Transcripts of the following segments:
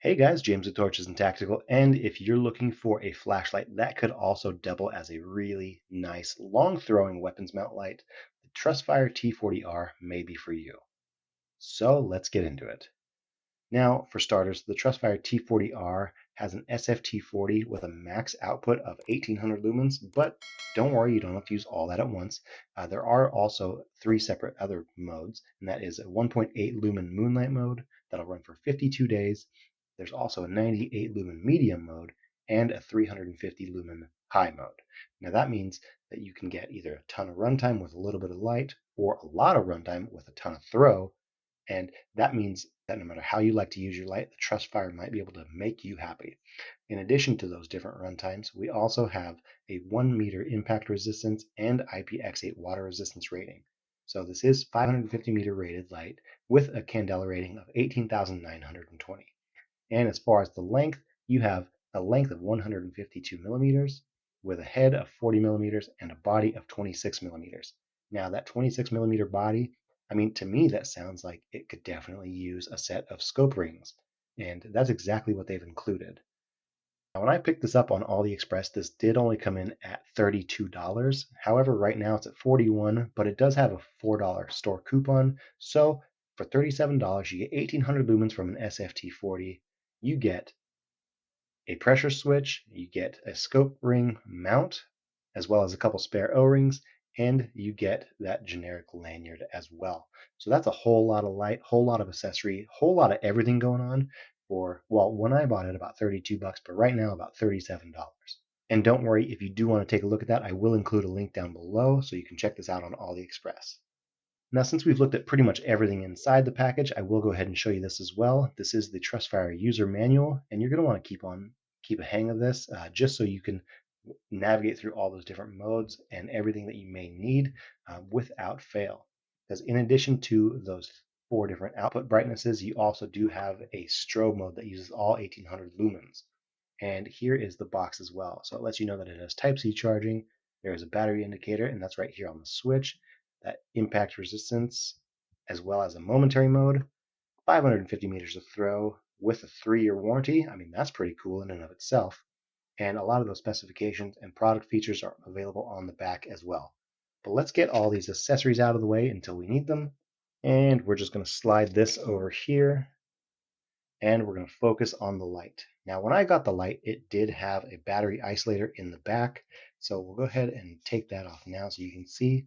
Hey guys, James with Torches and Tactical, and if you're looking for a flashlight that could also double as a really nice long-throwing weapons mount light, the Trustfire T40R may be for you. So let's get into it. Now, for starters, the Trustfire T40R has an SFT40 with a max output of 1800 lumens, but don't worry, you don't have to use all that at once. There are also three separate other modes, and that is a 1.8 lumen moonlight mode that'll run for 52 days. There's also a 98 lumen medium mode and a 350 lumen high mode. Now that means that you can get either a ton of runtime with a little bit of light or a lot of runtime with a ton of throw, and that means that no matter how you like to use your light, the Trustfire might be able to make you happy. In addition to those different runtimes, we also have a 1 meter impact resistance and IPX8 water resistance rating. So this is 550 meter rated light with a candela rating of 18,920. And as far as the length, you have a length of 152 millimeters with a head of 40 millimeters and a body of 26 millimeters. Now, that 26 millimeter body, I mean, to me, that sounds like it could definitely use a set of scope rings. And that's exactly what they've included. Now, when I picked this up on AliExpress, this did only come in at $32. However, right now it's at $41, but it does have a $4 store coupon. So for $37, you get 1800 lumens from an SFT40. You get a pressure switch, you get a scope ring mount, as well as a couple spare O-rings, and you get that generic lanyard as well. So that's a whole lot of light, whole lot of accessory, whole lot of everything going on for, well, when I bought it about 32 bucks, but right now about $37. And don't worry, if you do want to take a look at that, I will include a link down below so you can check this out on AliExpress. Now, since we've looked at pretty much everything inside the package, I will go ahead and show you this as well. This is the Trustfire user manual, and you're going to want to keep a hang of this just so you can navigate through all those different modes and everything that you may need without fail. Because in addition to those four different output brightnesses, you also do have a strobe mode that uses all 1800 lumens. And here is the box as well. So it lets you know that it has Type-C charging. There is a battery indicator, and that's right here on the switch. That impact resistance, as well as a momentary mode, 550 meters of throw with a 3-year warranty. I mean, that's pretty cool in and of itself. And a lot of those specifications and product features are available on the back as well. But let's get all these accessories out of the way until we need them. And we're just going to slide this over here and we're going to focus on the light. Now, when I got the light, it did have a battery isolator in the back. So we'll go ahead and take that off now so you can see.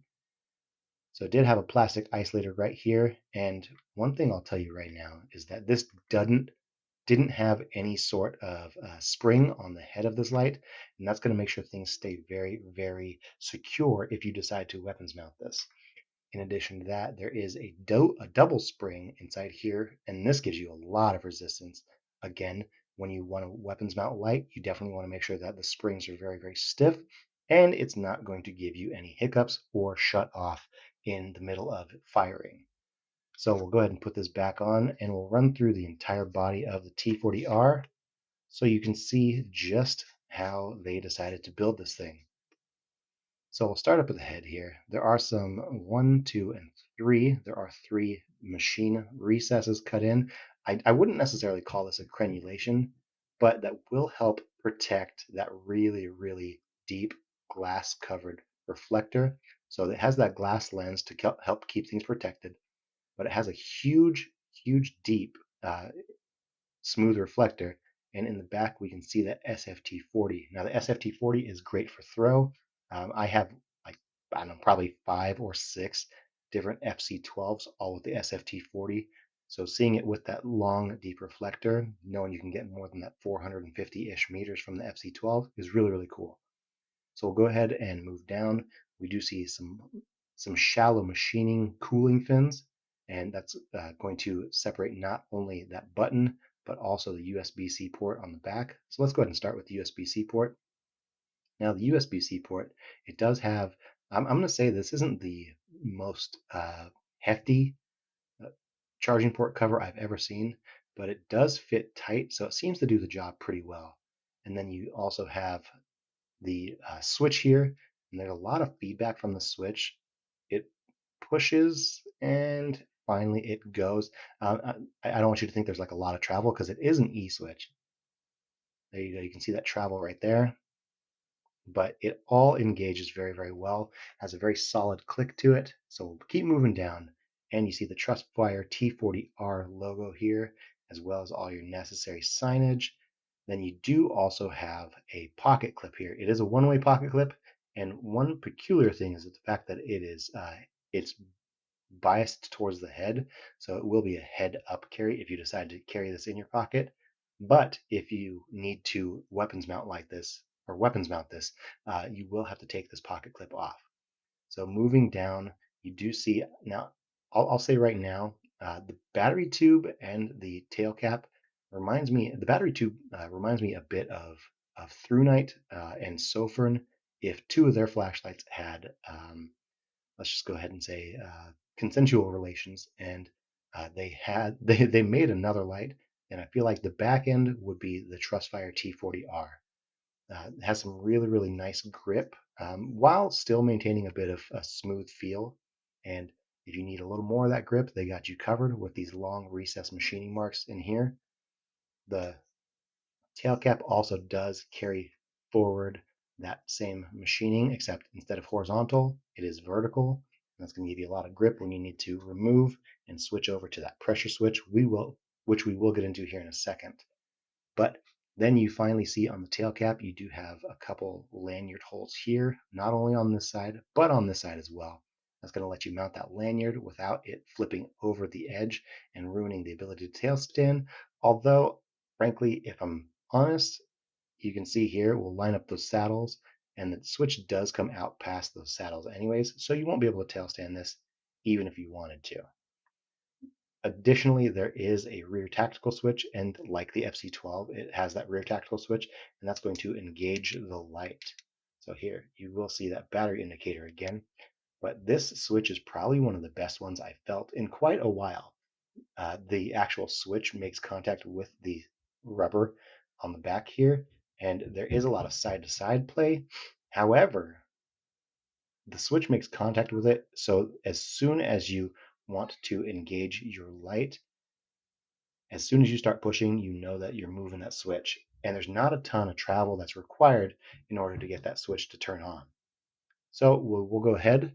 So it did have a plastic isolator right here. And one thing I'll tell you right now is that this didn't have any sort of spring on the head of this light. And that's going to make sure things stay very, very secure if you decide to weapons mount this. In addition to that, there is a double spring inside here, and this gives you a lot of resistance. Again, when you want to weapons mount light, you definitely want to make sure that the springs are very, very stiff, and it's not going to give you any hiccups or shut off in the middle of firing. So we'll go ahead and put this back on, and we'll run through the entire body of the T40R so you can see just how they decided to build this thing. So we'll start up with the head here. There are some 1, 2, and 3. There are 3 machine recesses cut in. I wouldn't necessarily call this a crenulation, but that will help protect that really, really deep glass covered reflector. So it has that glass lens to help keep things protected, but it has a huge, huge, deep, smooth reflector. And in the back, we can see that SFT40. Now, the SFT40 is great for throw. I have like, I don't know, probably 5 or 6 different FC12s, all with the SFT40. So seeing it with that long, deep reflector, knowing you can get more than that 450-ish meters from the FC12 is really, really cool. So we'll go ahead and move down. We do see some shallow machining cooling fins, and that's going to separate not only that button, but also the USB-C port on the back. So let's go ahead and start with the USB-C port. Now the USB-C port, it does have, I'm going to say this isn't the most hefty charging port cover I've ever seen, but it does fit tight, so it seems to do the job pretty well. And then you also have the switch here, and there's a lot of feedback from the switch. It pushes and finally it goes. I don't want you to think there's like a lot of travel because it is an E switch. There you go. You can see that travel right there, but it all engages very, very well, has a very solid click to it. So we'll keep moving down, and you see the Trustfire T40R logo here, as well as all your necessary signage. Then you do also have a pocket clip here. It is a one-way pocket clip, and one peculiar thing is the fact that it's biased towards the head, so it will be a head up carry if you decide to carry this in your pocket. But if you need to weapons mount like this, or weapons mount this, you will have to take this pocket clip off. So moving down, you do see now, I'll say right now, the battery tube and the tail cap the battery tube reminds me a bit of Through Night and Sofern if two of their flashlights had let's just go ahead and say consensual relations, and they made another light, and I feel like the back end would be the Trustfire T40R. It has some really really nice grip while still maintaining a bit of a smooth feel, and if you need a little more of that grip, they got you covered with these long recessed machining marks in here. The tail cap also does carry forward that same machining, except instead of horizontal, it is vertical. That's going to give you a lot of grip when you need to remove and switch over to that pressure switch, which we will get into here in a second. But then you finally see on the tail cap, you do have a couple lanyard holes here, not only on this side, but on this side as well. That's going to let you mount that lanyard without it flipping over the edge and ruining the ability to tail stand. Although, frankly, if I'm honest, you can see here we'll line up those saddles, and the switch does come out past those saddles anyways, so you won't be able to tail stand this even if you wanted to. Additionally, there is a rear tactical switch, and like the FC12, it has that rear tactical switch, and that's going to engage the light. So here, you will see that battery indicator again, but this switch is probably one of the best ones I've felt in quite a while. The actual switch makes contact with the rubber on the back here, and there is a lot of side-to-side play. However, the switch makes contact with it, so as soon as you want to engage your light, as soon as you start pushing, you know that you're moving that switch. And there's not a ton of travel that's required in order to get that switch to turn on. So we'll go ahead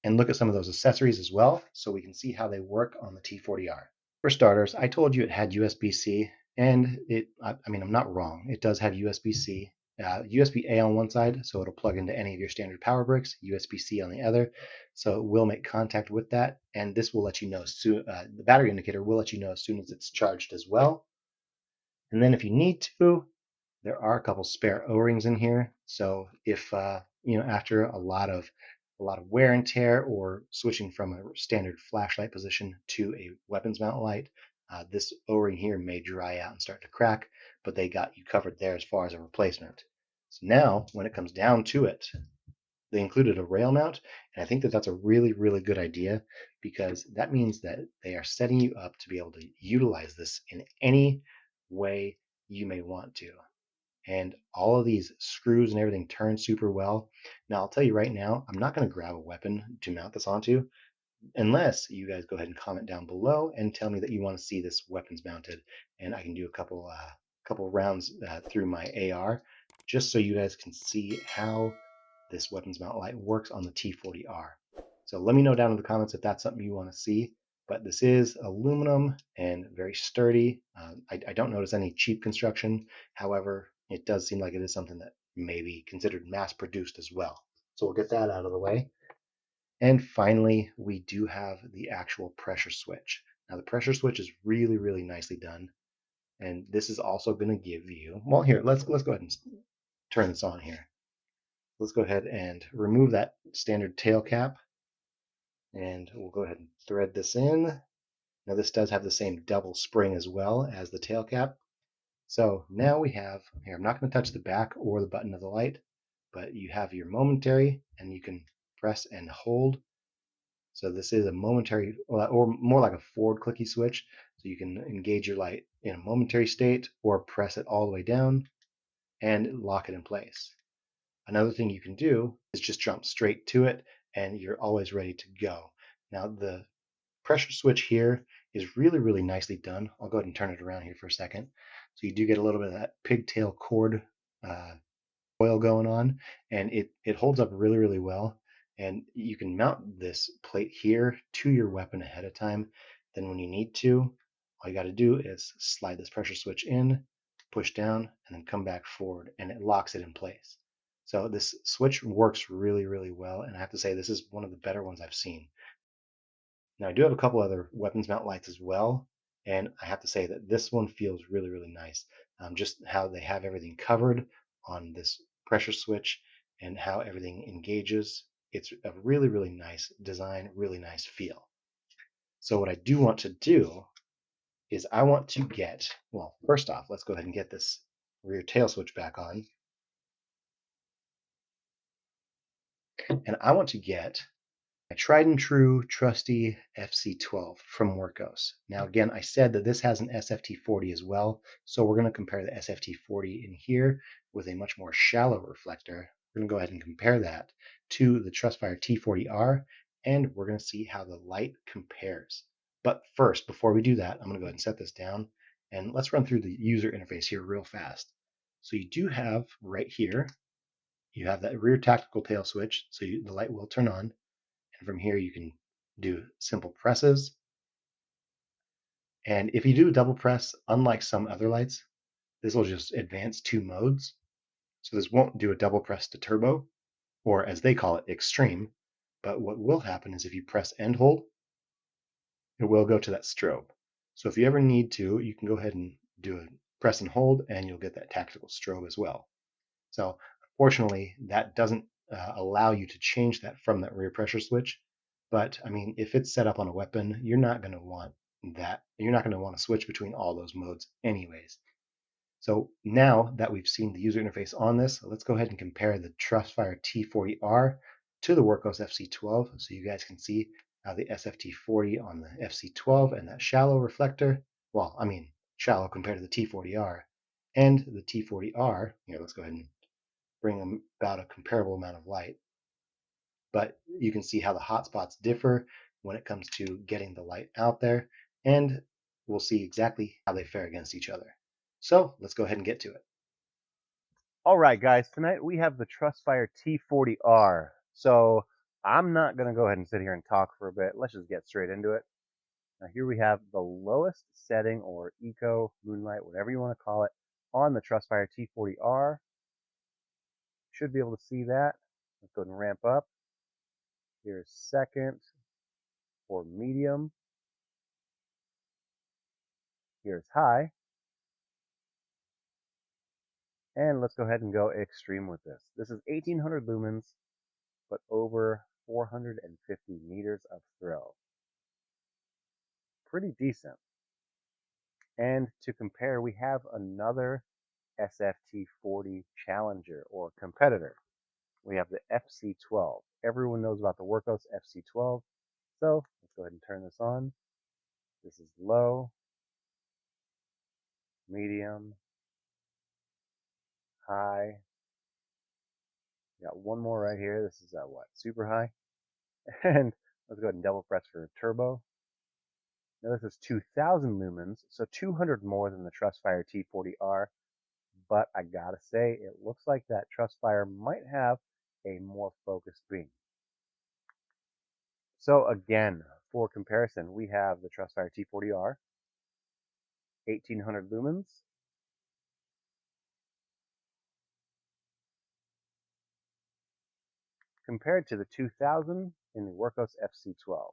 and look at some of those accessories as well so we can see how they work on the T40R. For starters, I told you it had USB-C, and I mean, I'm not wrong. It does have USB-C, USB-A on one side, so it'll plug into any of your standard power bricks, USB-C on the other, so it will make contact with that, and this will let you know soon, the battery indicator will let you know as soon as it's charged as well. And then if you need to, there are a couple spare O-rings in here. So if after a lot of wear and tear or switching from a standard flashlight position to a weapons mount light, this O-ring here may dry out and start to crack, but they got you covered there as far as a replacement. So now, when it comes down to it, they included a rail mount, and I think that that's a really, really good idea because that means that they are setting you up to be able to utilize this in any way you may want to. And all of these screws and everything turn super well. Now, I'll tell you right now, I'm not going to grab a weapon to mount this onto unless you guys go ahead and comment down below and tell me that you want to see this weapons mounted, and I can do a couple rounds through my AR just so you guys can see how this weapons mount light works on the T40R. So let me know down in the comments if that's something you want to see. But this is aluminum and very sturdy. I don't notice any cheap construction. However, it does seem like it is something that may be considered mass produced as well. So we'll get that out of the way. And finally, we do have the actual pressure switch. Now the pressure switch is really, really nicely done. And this is also going to give you, well, here, let's go ahead and turn this on here. Let's go ahead and remove that standard tail cap, and we'll go ahead and thread this in. Now this does have the same double spring as well as the tail cap. So now we have, here, I'm not going to touch the back or the button of the light, but you have your momentary, and you can press and hold. So this is a momentary, or more like a forward clicky switch. So you can engage your light in a momentary state or press it all the way down and lock it in place. Another thing you can do is just jump straight to it, and you're always ready to go. Now, the pressure switch here is really, really nicely done. I'll go ahead and turn it around here for a second. So you do get a little bit of that pigtail cord oil going on, and it holds up really, really well. And you can mount this plate here to your weapon ahead of time. Then when you need to, all you got to do is slide this pressure switch in, push down, and then come back forward, and it locks it in place. So this switch works really, really well, and I have to say this is one of the better ones I've seen. Now, I do have a couple other weapons mount lights as well, and I have to say that this one feels really, really nice. Just how they have everything covered on this pressure switch and how everything engages. It's a really, really nice design, really nice feel. So what I do want to do is I want to get, well, first off, let's go ahead and get this rear tail switch back on. And I want to get a tried and true trusty FC12 from Workos. Now again, I said that this has an SFT40 as well, so we're going to compare the SFT40 in here with a much more shallow reflector. We're going to go ahead and compare that to the Trustfire T40R, and we're going to see how the light compares. But first, before we do that, I'm going to go ahead and set this down, and let's run through the user interface here real fast. So you do have right here, you have that rear tactical tail switch, so the light will turn on. And from here, you can do simple presses. And if you do a double press, unlike some other lights, this will just advance 2 modes. So this won't do a double press to turbo, or as they call it, extreme. But what will happen is if you press and hold, it will go to that strobe. So if you ever need to, you can go ahead and do a press and hold, and you'll get that tactical strobe as well. So unfortunately, that doesn't allow you to change that from that rear pressure switch. But I mean, if it's set up on a weapon, you're not going to want that. You're not going to want to switch between all those modes anyways. So now that we've seen the user interface on this, let's go ahead and compare the Trustfire T40R to the Workos FC12 so you guys can see how the SFT40 on the FC12 and that shallow reflector, well, I mean, shallow compared to the T40R, and the T40R, here, let's go ahead and bring them about a comparable amount of light. But you can see how the hotspots differ when it comes to getting the light out there, and we'll see exactly how they fare against each other. So let's go ahead and get to it. All right, guys, tonight we have the Trustfire T40R. So I'm not going to go ahead and sit here and talk for a bit. Let's just get straight into it. Now here we have the lowest setting, or eco, moonlight, whatever you want to call it, on the Trustfire T40R. Should be able to see that. Let's go ahead and ramp up. Here's second for medium. Here's high. And let's go ahead and go extreme with this. This is 1800 lumens, but over 450 meters of throw. Pretty decent. And to compare, we have another SFT40 challenger or competitor. We have the FC12. Everyone knows about the Workos FC12. So let's go ahead and turn this on. This is low, medium, high. Got one more right here. This is what? Super high. And let's go ahead and double press for turbo. Now this is 2000 lumens, so 200 more than the Trustfire T40R. But I gotta say, it looks like that Trustfire might have a more focused beam. So again, for comparison, we have the Trustfire T40R, 1800 lumens, compared to the 2000 in the Workos FC12.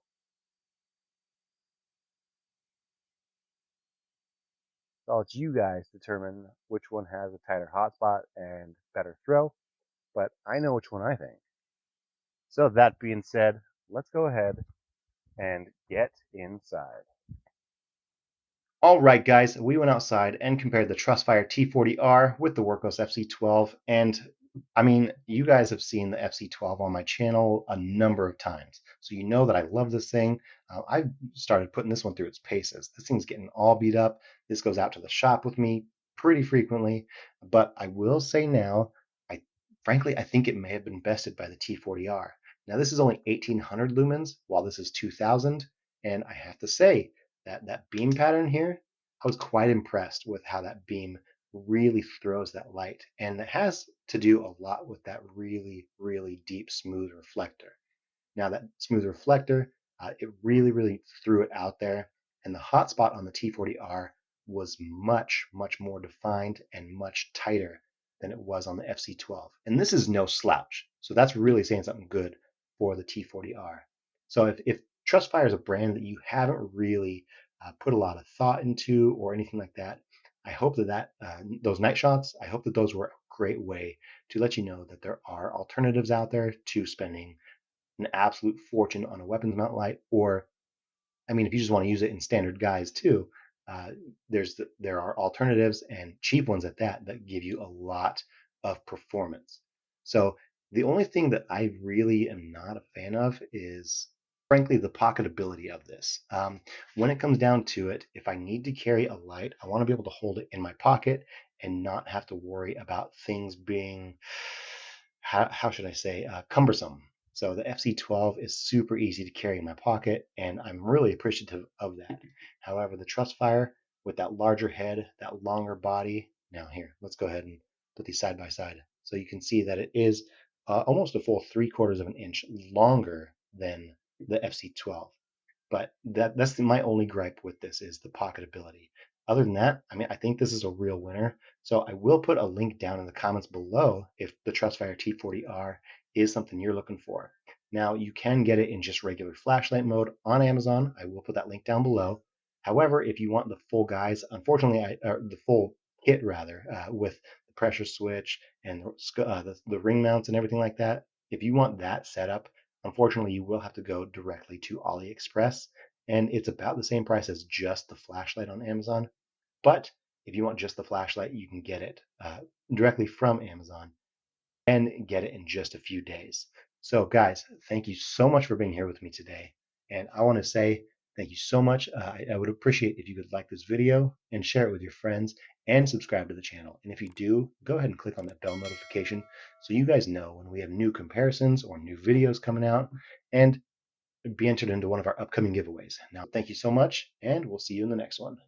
So I'll let you guys determine which one has a tighter hotspot and better throw, but I know which one I think. So that being said, let's go ahead and get inside. All right, guys, we went outside and compared the Trustfire T40R with the Workos FC12, and I mean, you guys have seen the FC12 on my channel a number of times, so you know that I love this thing. I've started putting this one through its paces. This thing's getting all beat up. This goes out to the shop with me pretty frequently, but I will say now, frankly, I think it may have been bested by the T40R. Now, this is only 1800 lumens, while this is 2000, And I have to say that that beam pattern here, I was quite impressed with how that beam really throws that light. And it has to do a lot with that really, really deep, smooth reflector. Now that smooth reflector, it really, really threw it out there. And the hotspot on the T40R was much, much more defined and much tighter than it was on the FC12. And this is no slouch. So that's really saying something good for the T40R. So if Trustfire is a brand that you haven't really put a lot of thought into or anything like that, I hope that those night shots, I hope that those were a great way to let you know that there are alternatives out there to spending an absolute fortune on a weapons mount light, or I mean, if you just want to use it in standard guise too, uh, there are alternatives and cheap ones at that that give you a lot of performance. So the only thing that I really am not a fan of is, frankly, the pocketability of this. When it comes down to it, if I need to carry a light, I want to be able to hold it in my pocket and not have to worry about things being, how should I say, cumbersome. So the FC12 is super easy to carry in my pocket, and I'm really appreciative of that. However, the Trustfire with that larger head, that longer body. Now here, let's go ahead and put these side by side. So you can see that it is almost a full 3/4 of an inch longer than the FC12. But that's my only gripe with this is the pocketability. Other than that, I mean, I think this is a real winner. So I will put a link down in the comments below if the Trustfire T40R is something you're looking for. Now, you can get it in just regular flashlight mode on Amazon. I will put that link down below. However, if you want the full guys, unfortunately, or the full kit rather, with the pressure switch and the ring mounts and everything like that, if you want that setup, unfortunately, you will have to go directly to AliExpress, and it's about the same price as just the flashlight on Amazon. But if you want just the flashlight, you can get it directly from Amazon and get it in just a few days. So, guys, thank you so much for being here with me today. And I want to say thank you so much. I would appreciate if you could like this video and share it with your friends and subscribe to the channel. And if you do, go ahead and click on that bell notification so you guys know when we have new comparisons or new videos coming out and be entered into one of our upcoming giveaways. Now, thank you so much, and we'll see you in the next one.